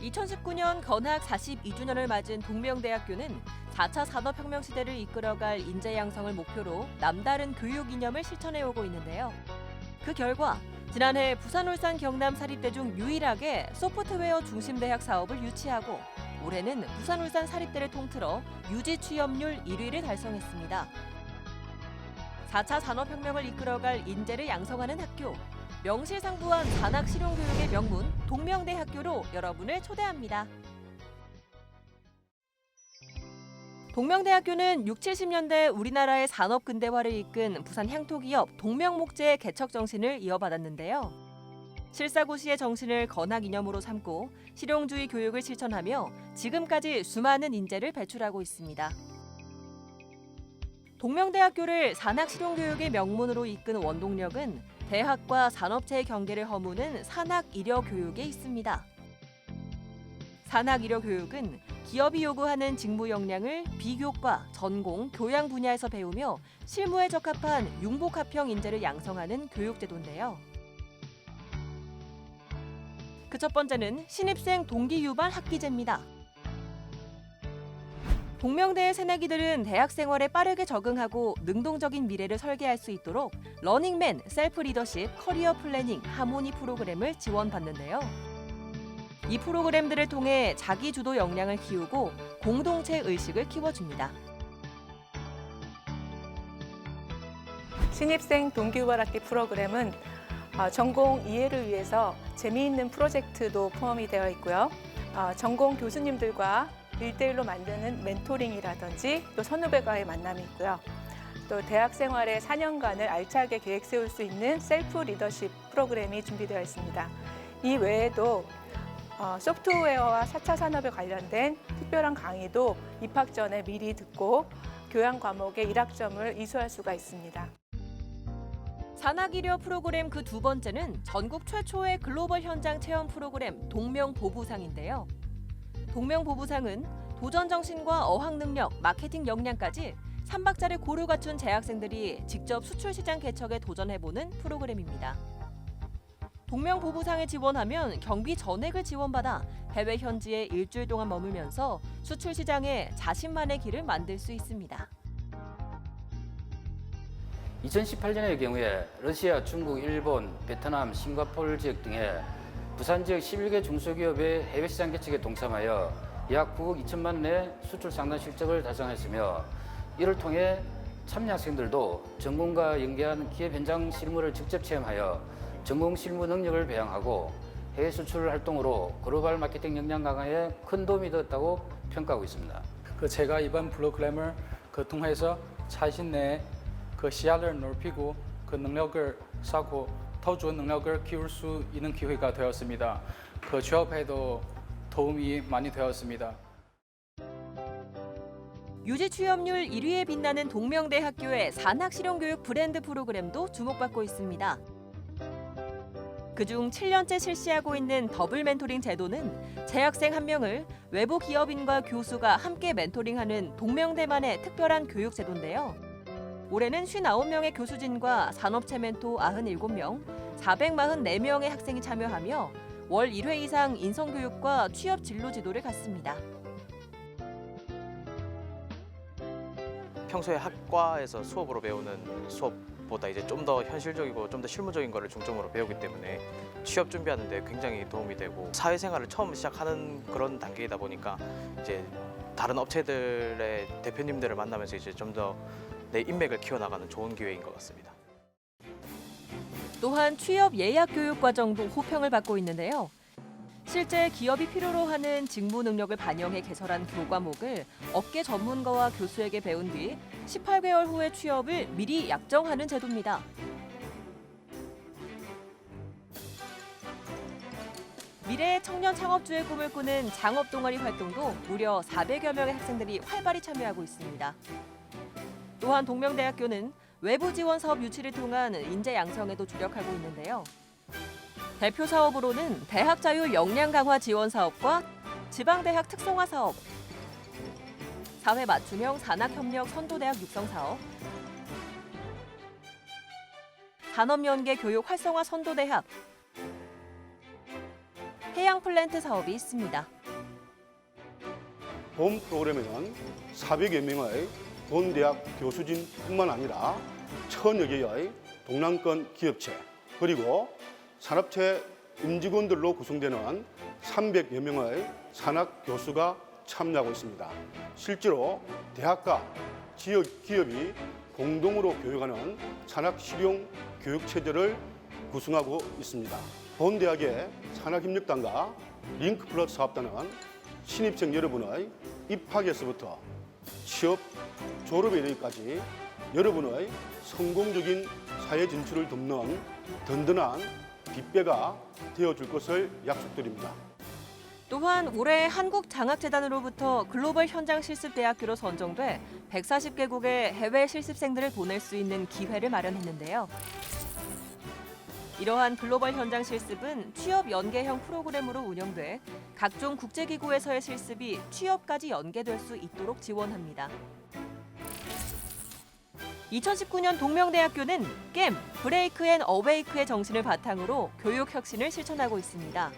2019년 건학 42주년을 맞은 동명대학교는 4차 산업혁명 시대를 이끌어갈 인재 양성을 목표로 남다른 교육 이념을 실천해오고 있는데요. 그 결과 지난해 부산, 울산, 경남 사립대 중 유일하게 소프트웨어 중심 대학 사업을 유치하고 올해는 부산, 울산 사립대를 통틀어 유지 취업률 1위를 달성했습니다. 4차 산업혁명을 이끌어갈 인재를 양성하는 학교, 명실상부한 산학 실용교육의 명문 동명대학교로 여러분을 초대합니다. 동명대학교는 6, 70년대 우리나라의 산업 근대화를 이끈 부산 향토기업 동명목재의 개척 정신을 이어받았는데요. 실사고시의 정신을 건학 이념으로 삼고 실용주의 교육을 실천하며 지금까지 수많은 인재를 배출하고 있습니다. 동명대학교를 산학 실용교육의 명문으로 이끈 원동력은 대학과 산업체의 경계를 허무는 산학일여교육에 있습니다. 산학일여교육은 기업이 요구하는 직무 역량을 비교과, 전공, 교양 분야에서 배우며 실무에 적합한 융복합형 인재를 양성하는 교육제도인데요. 그 첫 번째는 신입생 동기 유발 학기제입니다. 동명대의 새내기들은 대학 생활에 빠르게 적응하고 능동적인 미래를 설계할 수 있도록 러닝맨, 셀프 리더십, 커리어 플래닝, 하모니 프로그램을 지원받는데요. 이 프로그램들을 통해 자기 주도 역량을 키우고 공동체 의식을 키워줍니다. 신입생 동기유발학기 프로그램은 전공 이해를 위해서 재미있는 프로젝트도 포함이 되어 있고요. 전공 교수님들과 1대1로 만드는 멘토링이라든지 또 선후배과의 만남이 있고요. 또 대학 생활의 4년간을 알차게 계획 세울 수 있는 셀프 리더십 프로그램이 준비되어 있습니다. 이 외에도 소프트웨어와 4차 산업에 관련된 특별한 강의도 입학 전에 미리 듣고 교양 과목의 1학점을 이수할 수가 있습니다. 산학일여 프로그램 그 두 번째는 전국 최초의 글로벌 현장 체험 프로그램 동명보부상인데요. 동명보부상은 도전 정신과 어학 능력, 마케팅 역량까지 3박자를 고루 갖춘 재학생들이 직접 수출 시장 개척에 도전해보는 프로그램입니다. 동명보부상에 지원하면 경비 전액을 지원받아 해외 현지에 일주일 동안 머물면서 수출 시장에 자신만의 길을 만들 수 있습니다. 2018년의 경우에 러시아, 중국, 일본, 베트남, 싱가포르 지역 등의 부산 지역 11개 중소기업의 해외 시장 개척에 동참하여 약 9억 2천만 원의 수출 상단 실적을 달성했으며 이를 통해 참여 학생들도 전공과 연계한 기업 현장 실무를 직접 체험하여 전공 실무 능력을 배양하고 해외 수출 활동으로 글로벌 마케팅 역량 강화에 큰 도움이 되었다고 평가하고 있습니다. 제가 이번 프로그램을 통해서 자신 내 시야를 넓히고 능력을 쌓고 더 좋은 능력을 키울 수 있는 기회가 되었습니다. 취업에도 도움이 많이 되었습니다. 유지 취업률 1위에 빛나는 동명대학교의 산학 실용교육 브랜드 프로그램도 주목받고 있습니다. 그중 7년째 실시하고 있는 더블 멘토링 제도는 재학생 1명을 외부 기업인과 교수가 함께 멘토링하는 동명대만의 특별한 교육 제도인데요. 올해는 59명의 교수진과 산업체 멘토 97명, 444명의 학생이 참여하며 월 1회 이상 인성교육과 취업 진로 지도를 갖습니다. 평소에 학과에서 수업으로 배우는 수업보다 이제 좀 더 현실적이고 좀 더 실무적인 거를 중점으로 배우기 때문에 취업 준비하는 데 굉장히 도움이 되고 사회생활을 처음 시작하는 그런 단계이다 보니까 이제 다른 업체들의 대표님들을 만나면서 이제 좀 더 내 인맥을 키워나가는 좋은 기회인 것 같습니다. 또한 취업 예약 교육 과정도 호평을 받고 있는데요. 실제 기업이 필요로 하는 직무 능력을 반영해 개설한 교과목을 업계 전문가와 교수에게 배운 뒤 18개월 후의 취업을 미리 약정하는 제도입니다. 미래의 청년 창업주의 꿈을 꾸는 창업 동아리 활동도 무려 400여 명의 학생들이 활발히 참여하고 있습니다. 또한 동명대학교는 외부 지원 사업 유치를 통한 인재 양성에도 주력하고 있는데요. 대표 사업으로는 대학 자율 역량 강화 지원 사업과 지방대학 특성화 사업, 사회 맞춤형 산학협력 선도대학 육성 사업, 산업연계 교육 활성화 선도대학, 해양 플랜트 사업이 있습니다. 본 프로그램에는 400여 명의 본 대학 교수진뿐만 아니라 1000여 개의 동남권 기업체 그리고 산업체 임직원들로 구성되는 300여 명의 산학 교수가 참여하고 있습니다. 실제로 대학과 지역 기업이 공동으로 교육하는 산학 실용 교육 체제를 구성하고 있습니다. 본 대학의 산학협력단과 링크플러스 사업단은 신입생 여러분의 입학에서부터 취업, 졸업에 이르기까지 여러분의 성공적인 사회 진출을 돕는 든든한 뒷배가 되어줄 것을 약속드립니다. 또한 올해 한국장학재단으로부터 글로벌 현장 실습대학교로 선정돼 140개국의 해외 실습생들을 보낼 수 있는 기회를 마련했는데요. 이러한 글로벌 현장 실습은 취업 연계형 프로그램으로 운영돼 각종 국제기구에서의 실습이 취업까지 연계될 수 있도록 지원합니다. 2019년 동명대학교는 게임, 브레이크 앤 어웨이크의 정신을 바탕으로 교육 혁신을 실천하고 있습니다.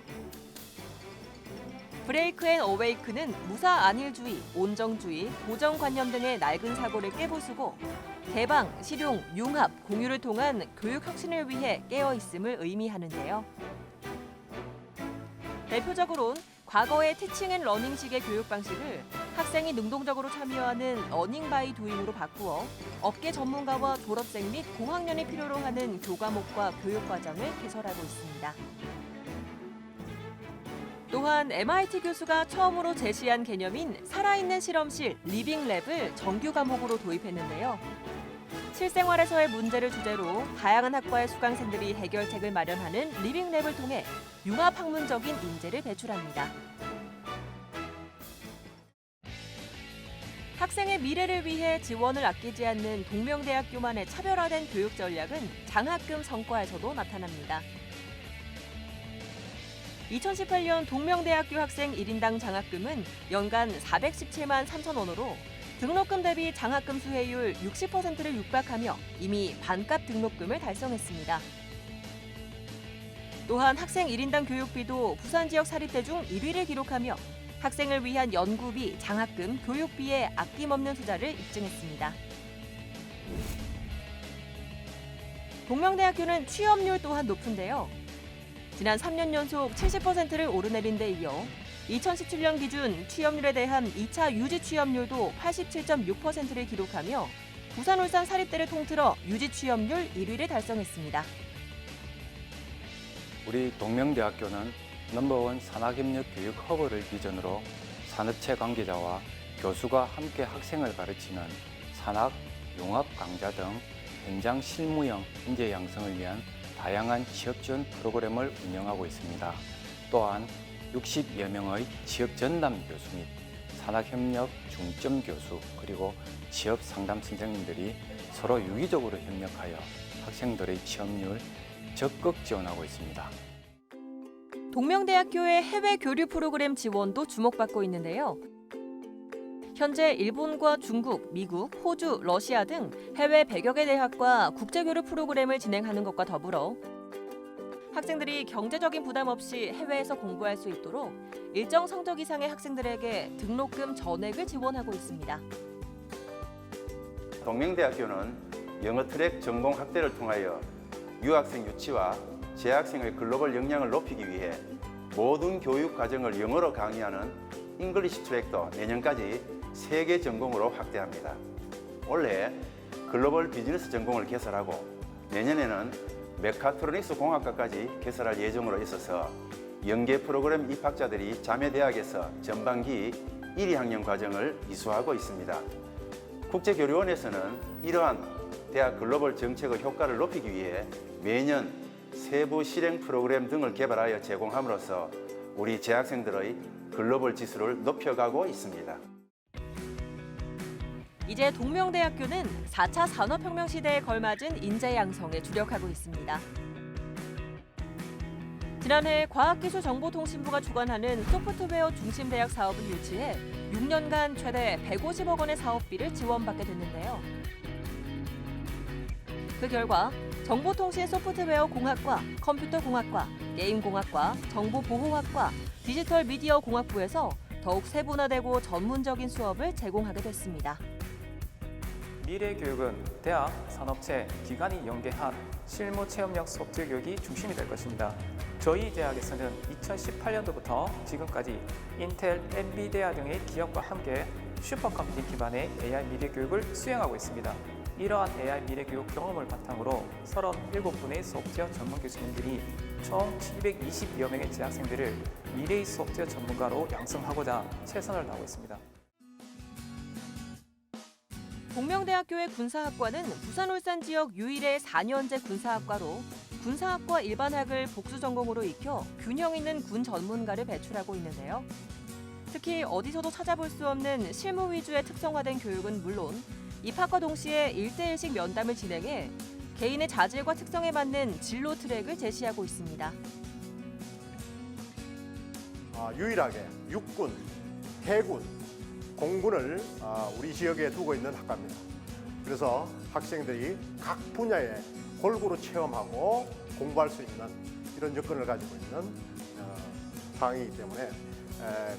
브레이크 앤 어웨이크는 무사 안일주의, 온정주의, 고정관념 등의 낡은 사고를 깨부수고 개방, 실용, 융합, 공유를 통한 교육 혁신을 위해 깨어있음을 의미하는데요. 대표적으로는 과거의 티칭 앤 러닝식의 교육 방식을 학생이 능동적으로 참여하는 러닝 바이 두잉으로 바꾸어 업계 전문가와 졸업생 및 고학년이 필요로 하는 교과목과 교육 과정을 개설하고 있습니다. 또한 MIT 교수가 처음으로 제시한 개념인 살아있는 실험실 리빙랩을 정규 과목으로 도입했는데요. 실생활에서의 문제를 주제로 다양한 학과의 수강생들이 해결책을 마련하는 리빙랩을 통해 융합학문적인 인재를 배출합니다. 학생의 미래를 위해 지원을 아끼지 않는 동명대학교만의 차별화된 교육 전략은 장학금 성과에서도 나타납니다. 2018년 동명대학교 학생 1인당 장학금은 연간 417만 3천 원으로 등록금 대비 장학금 수혜율 60%를 육박하며 이미 반값 등록금을 달성했습니다. 또한 학생 1인당 교육비도 부산 지역 사립대 중 1위를 기록하며 학생을 위한 연구비, 장학금, 교육비에 아낌없는 투자를 입증했습니다. 동명대학교는 취업률 또한 높은데요. 지난 3년 연속 70%를 오르내린 데 이어 2017년 기준 취업률에 대한 2차 유지 취업률도 87.6%를 기록하며 부산, 울산 사립대를 통틀어 유지 취업률 1위를 달성했습니다. 우리 동명대학교는 넘버원 산학협력 교육 허브를 비전으로 산업체 관계자와 교수가 함께 학생을 가르치는 산학, 융합 강좌 등 현장 실무형 인재 양성을 위한 다양한 취업 지원 프로그램을 운영하고 있습니다. 또한 60여 명의 취업 전담 교수 및 산학협력 중점 교수 그리고 취업 상담 선생님들이 서로 유기적으로 협력하여 학생들의 취업률 적극 지원하고 있습니다. 동명대학교의 해외 교류 프로그램 지원도 주목받고 있는데요. 현재 일본과 중국, 미국, 호주, 러시아 등 해외 100여 개 대학과 국제교류 프로그램을 진행하는 것과 더불어 학생들이 경제적인 부담 없이 해외에서 공부할 수 있도록 일정 성적 이상의 학생들에게 등록금 전액을 지원하고 있습니다. 동명대학교는 영어 트랙 전공 확대를 통하여 유학생 유치와 재학생의 글로벌 역량을 높이기 위해 모든 교육 과정을 영어로 강의하는 잉글리시 트랙도 내년까지 3개 전공으로 확대합니다. 올해 글로벌 비즈니스 전공을 개설하고 내년에는 메카트로닉스 공학과까지 개설할 예정으로 있어서 연계 프로그램 입학자들이 자매대학에서 전반기 1, 2학년 과정을 이수하고 있습니다. 국제교류원에서는 이러한 대학 글로벌 정책의 효과를 높이기 위해 매년 세부 실행 프로그램 등을 개발하여 제공함으로써 우리 재학생들의 글로벌 지수를 높여가고 있습니다. 이제 동명대학교는 4차 산업혁명 시대에 걸맞은 인재 양성에 주력하고 있습니다. 지난해 과학기술정보통신부가 주관하는 소프트웨어 중심 대학 사업을 유치해 6년간 최대 150억 원의 사업비를 지원받게 됐는데요. 그 결과 정보통신 소프트웨어 공학과, 컴퓨터 공학과, 게임공학과, 정보보호학과, 디지털미디어공학부에서 더욱 세분화되고 전문적인 수업을 제공하게 됐습니다. 미래교육은 대학, 산업체, 기관이 연계한 실무 체험형 소프트 교육이 중심이 될 것입니다. 저희 대학에서는 2018년도부터 지금까지 인텔, 엔비디아 등의 기업과 함께 슈퍼컴퓨팅 기반의 AI 미래교육을 수행하고 있습니다. 이러한 AI 미래교육 경험을 바탕으로 37분의 소프트웨어 전문 교수님들이 총 720여 명의 재학생들을 미래의 소프트웨어 전문가로 양성하고자 최선을 다하고 있습니다. 동명대학교의 군사학과는 부산 울산 지역 유일의 4년제 군사학과로 군사학과 일반학을 복수 전공으로 익혀 균형 있는 군 전문가를 배출하고 있는데요. 특히 어디서도 찾아볼 수 없는 실무 위주의 특성화된 교육은 물론 입학과 동시에 1대1식 면담을 진행해 개인의 자질과 특성에 맞는 진로 트랙을 제시하고 있습니다. 유일하게 육군, 해군, 공군을 우리 지역에 두고 있는 학과입니다. 그래서 학생들이 각 분야에 골고루 체험하고 공부할 수 있는 이런 여건을 가지고 있는 상황이기 때문에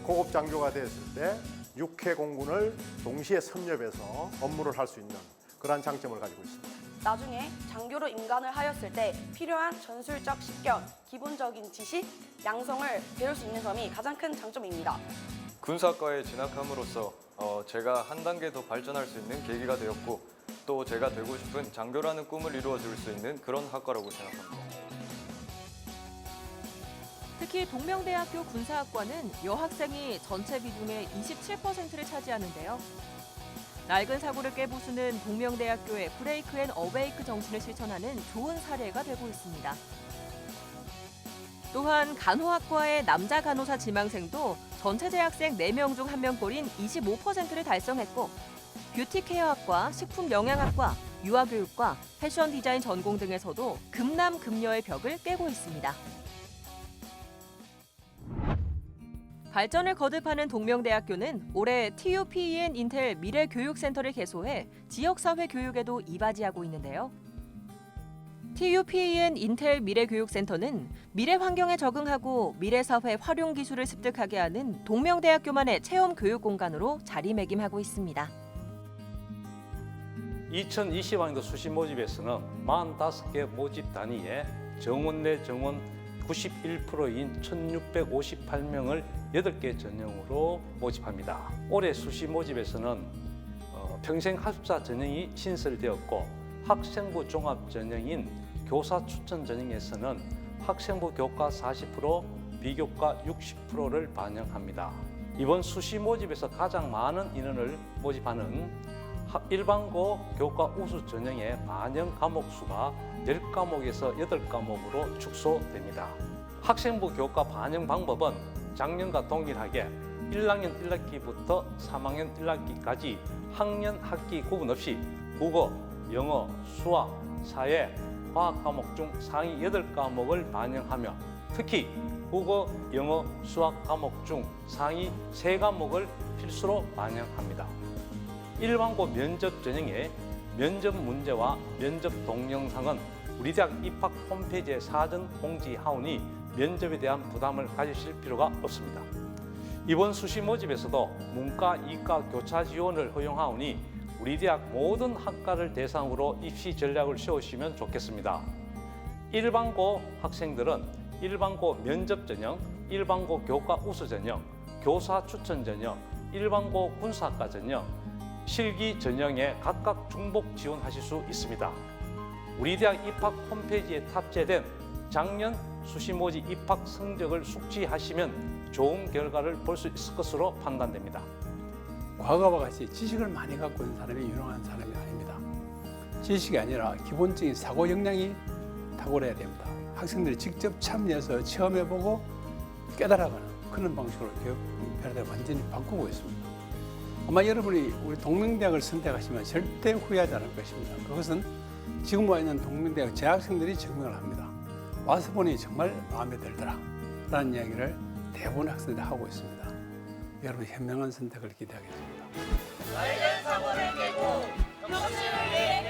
고급 장교가 됐을 때 육해 공군을 동시에 섭렵해서 업무를 할 수 있는 그러한 장점을 가지고 있습니다. 나중에 장교로 임관을 하였을 때 필요한 전술적 식견, 기본적인 지식, 양성을 배울 수 있는 점이 가장 큰 장점입니다. 군사학과에 진학함으로써 제가 한 단계 더 발전할 수 있는 계기가 되었고 또 제가 되고 싶은 장교라는 꿈을 이루어 줄 수 있는 그런 학과라고 생각합니다. 특히 동명대학교 군사학과는 여학생이 전체 비중의 27%를 차지하는데요. 낡은 사고를 깨부수는 동명대학교의 브레이크 앤 어웨이크 정신을 실천하는 좋은 사례가 되고 있습니다. 또한 간호학과의 남자 간호사 지망생도 전체 재학생 4명 중 1명꼴인 25%를 달성했고 뷰티 케어학과, 식품 영양학과, 유아교육과, 패션 디자인 전공 등에서도 금남 금녀의 벽을 깨고 있습니다. 발전을 거듭하는 동명대학교는 올해 TUPEN 인텔 미래교육센터를 개소해 지역사회 교육에도 이바지하고 있는데요. TUPEN 인텔 미래교육센터는 미래 환경에 적응하고 미래사회 활용 기술을 습득하게 하는 동명대학교만의 체험 교육 공간으로 자리매김하고 있습니다. 2020학년도 수시 모집에서는 45개 모집 단위에 정원 내 정원 91%인 1,658명을 8개 전형으로 모집합니다. 올해 수시 모집에서는 평생학습자 전형이 신설되었고 학생부 종합 전형인 교사 추천 전형에서는 학생부 교과 40%, 비교과 60%를 반영합니다. 이번 수시 모집에서 가장 많은 인원을 모집하는 일반고 교과 우수 전형의 반영 과목 수가 10과목에서 8과목으로 축소됩니다. 학생부 교과 반영 방법은 작년과 동일하게 1학년 1학기부터 3학년 1학기까지 학년 학기 구분 없이 국어, 영어, 수학, 사회, 과학 과목 중 상위 8과목을 반영하며 특히 국어, 영어, 수학 과목 중 상위 3과목을 필수로 반영합니다. 일반고 면접 전형의 면접 문제와 면접 동영상은 우리 대학 입학 홈페이지에 사전 공지하오니 면접에 대한 부담을 가지실 필요가 없습니다. 이번 수시 모집에서도 문과, 이과 교차 지원을 허용하오니 우리 대학 모든 학과를 대상으로 입시 전략을 세우시면 좋겠습니다. 일반고 학생들은 일반고 면접 전형, 일반고 교과 우수 전형, 교사 추천 전형, 일반고 군사학과 전형, 실기 전형에 각각 중복 지원하실 수 있습니다. 우리 대학 입학 홈페이지에 탑재된 작년 수시 모집 입학 성적을 숙지하시면 좋은 결과를 볼 수 있을 것으로 판단됩니다. 과거와 같이 지식을 많이 갖고 있는 사람이 유능한 사람이 아닙니다. 지식이 아니라 기본적인 사고 역량이 탁월해야 됩니다. 학생들이 직접 참여해서 체험해보고 깨달아가는 그런 방식으로 교육 패러다임을 완전히 바꾸고 있습니다. 아마 여러분이 우리 동명대학을 선택하시면 절대 후회하지 않을 것입니다. 그것은 지금 와 있는 동명대학 재학생들이 증명을 합니다. 와서 보니 정말 마음에 들더라 라는 이야기를 대부분 학생들이 하고 있습니다. 여러분 현명한 선택을 기대하겠습니다. 낡은 사고를 깨고 혁신을 위해